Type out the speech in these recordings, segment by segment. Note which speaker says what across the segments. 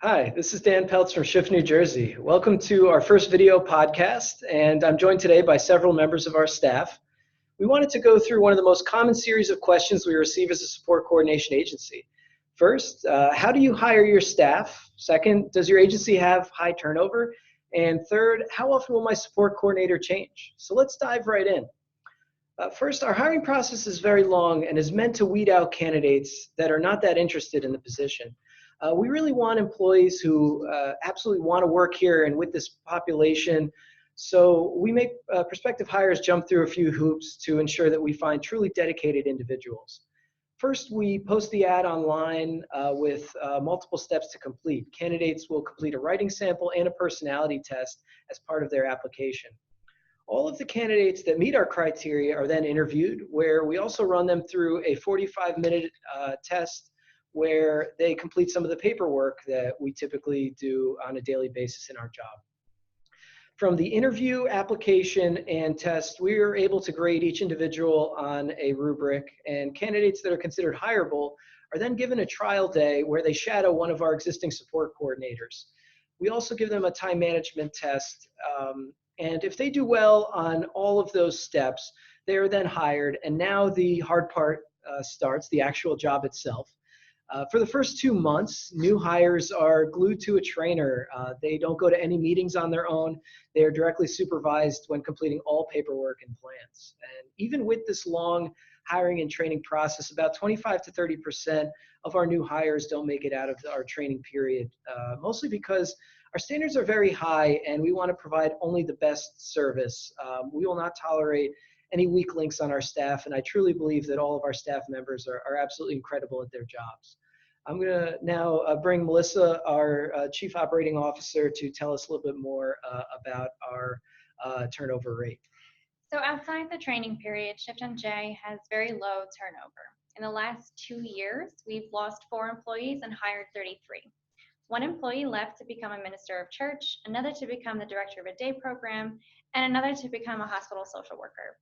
Speaker 1: Hi, this is Dan Peltz from Shift, New Jersey. Welcome to our first video podcast, and I'm joined today by several members of our staff. We wanted to go through one of the most common series of questions we receive as a support coordination agency. First, how do you hire your staff? Second, does your agency have high turnover? And third, how often will my support coordinator change? So let's dive right in. First, our hiring process is very long and is meant to weed out candidates that are not that interested in the position. We really want employees who absolutely want to work here and with this population. So we make prospective hires jump through a few hoops to ensure that we find truly dedicated individuals. First, we post the ad online with multiple steps to complete. Candidates will complete a writing sample and a personality test as part of their application. All of the candidates that meet our criteria are then interviewed, where we also run them through a 45-minute test where they complete some of the paperwork that we typically do on a daily basis in our job. From the interview, application, and test, we are able to grade each individual on a rubric, and candidates that are considered hireable are then given a trial day where they shadow one of our existing support coordinators. We also give them a time management test, and if they do well on all of those steps, they are then hired, and now the hard part starts, the actual job itself. For the first 2 months, new hires are glued to a trainer. They don't go to any meetings on their own. They are directly supervised when completing all paperwork and plans. And even with this long hiring and training process, about 25 to 30% of our new hires don't make it out of our training period, mostly because our standards are very high and we want to provide only the best service. We will not tolerate any weak links on our staff, and I truly believe that all of our staff members are absolutely incredible at their jobs. I'm going to now bring Melissa, our Chief Operating Officer, to tell us a little bit more about our turnover rate.
Speaker 2: So outside the training period, Shift MJ has very low turnover. In the last 2 years, we've lost 4 employees and hired 33. 1 employee left to become a minister of church, another to become the director of a day program, and another to become a hospital social worker.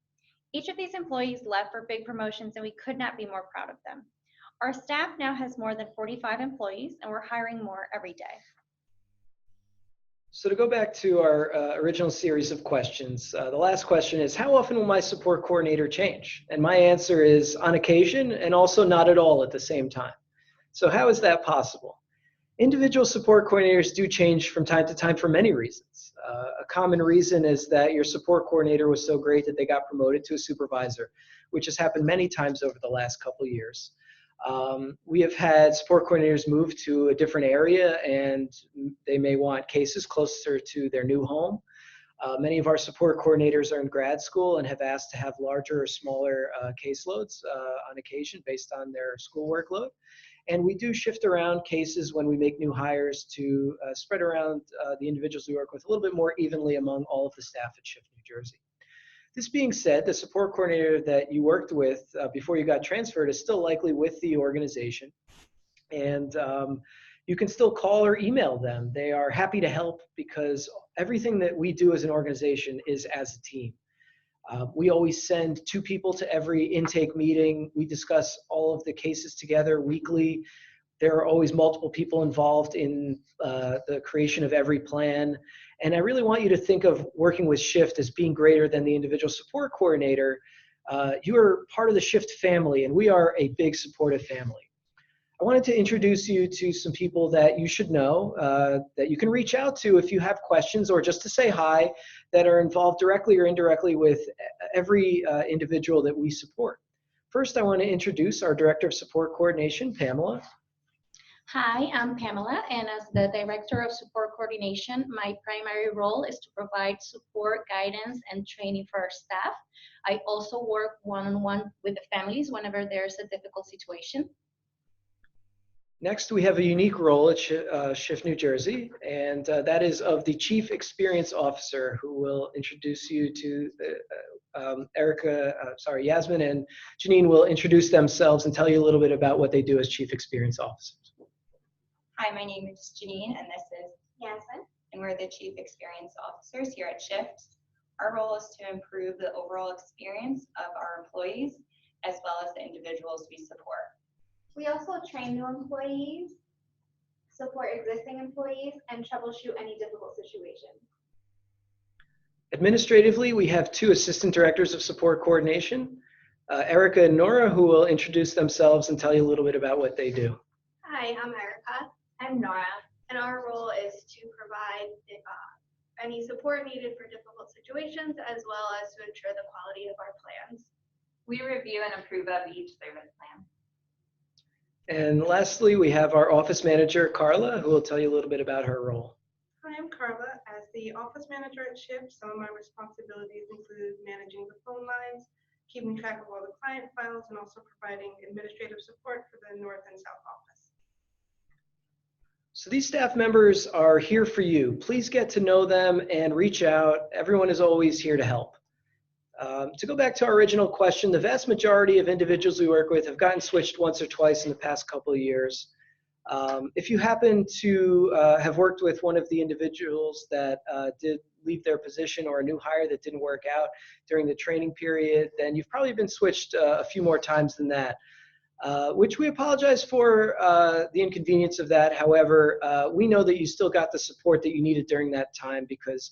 Speaker 2: Each of these employees left for big promotions, and we could not be more proud of them. Our staff now has more than 45 employees, and we're hiring more every day.
Speaker 1: So to go back to our original series of questions, the last question is, how often will my support coordinator change? And my answer is on occasion and also not at all at the same time. So how is that possible? Individual support coordinators do change from time to time for many reasons. A common reason is that your support coordinator was so great that they got promoted to a supervisor, which has happened many times over the last couple of years. We have had support coordinators move to a different area and they may want cases closer to their new home. Many of our support coordinators are in grad school and have asked to have larger or smaller caseloads on occasion based on their school workload. And we do shift around cases when we make new hires to spread around the individuals we work with a little bit more evenly among all of the staff at Shift New Jersey. This being said, the support coordinator that you worked with before you got transferred is still likely with the organization. And you can still call or email them. They are happy to help because everything that we do as an organization is as a team. We always send 2 people to every intake meeting. We discuss all of the cases together weekly. There are always multiple people involved in the creation of every plan. And I really want you to think of working with Shift as being greater than the individual support coordinator. You are part of the Shift family, and we are a big supportive family. I wanted to introduce you to some people that you should know, that you can reach out to if you have questions or just to say hi, that are involved directly or indirectly with every individual that we support. First, I want to introduce our Director of Support Coordination, Pamela.
Speaker 3: Hi, I'm Pamela, and as the Director of Support Coordination, my primary role is to provide support, guidance, and training for our staff. I also work one-on-one with the families whenever there's a difficult situation.
Speaker 1: Next, we have a unique role at Shift New Jersey, and that is of the Chief Experience Officer, who will introduce you to Yasmin and Janine will introduce themselves and tell you a little bit about what they do as Chief Experience Officers.
Speaker 4: Hi, my name is Janine, and this is Yasmin, and we're the Chief Experience Officers here at Shift. Our role is to improve the overall experience of our employees as well as the individuals we support.
Speaker 5: We also train new employees, support existing employees and troubleshoot any difficult situations.
Speaker 1: Administratively, we have two assistant directors of support coordination, Erica and Nora, who will introduce themselves and tell you a little bit about what they do.
Speaker 5: Hi, I'm Erica,
Speaker 3: I'm Nora.
Speaker 5: and our role is to provide any support needed for difficult situations, as well as to ensure the quality of our plans.
Speaker 6: We review and approve of each service plan.
Speaker 1: And lastly, we have our office manager, Carla, who will tell you a little bit about her role.
Speaker 7: Hi, I'm Carla. As the office manager at Shift, some of my responsibilities include managing the phone lines, keeping track of all the client files, and also providing administrative support for the North and South office.
Speaker 1: So these staff members are here for you. Please get to know them and reach out. Everyone is always here to help. To go back to our original question, the vast majority of individuals we work with have gotten switched once or twice in the past couple of years. If you happen to have worked with one of the individuals that did leave their position, or a new hire that didn't work out during the training period, then you've probably been switched a few more times than that, which we apologize for the inconvenience of that. However, we know that you still got the support that you needed during that time, because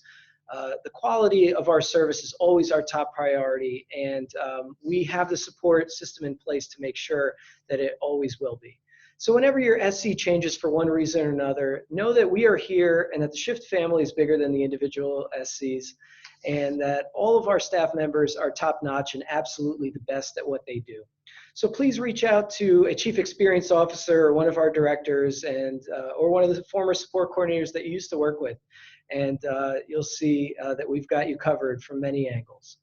Speaker 1: the quality of our service is always our top priority, and we have the support system in place to make sure that it always will be. So whenever your SC changes for one reason or another, know that we are here, and that the Shift family is bigger than the individual SCs, and that all of our staff members are top-notch and absolutely the best at what they do. So please reach out to a chief experience officer or one of our directors, and or one of the former support coordinators that you used to work with, and you'll see that we've got you covered from many angles.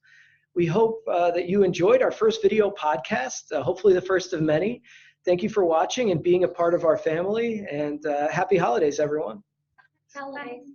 Speaker 1: We hope that you enjoyed our first video podcast, hopefully the first of many. Thank you for watching and being a part of our family, and happy holidays, everyone.
Speaker 3: Holidays.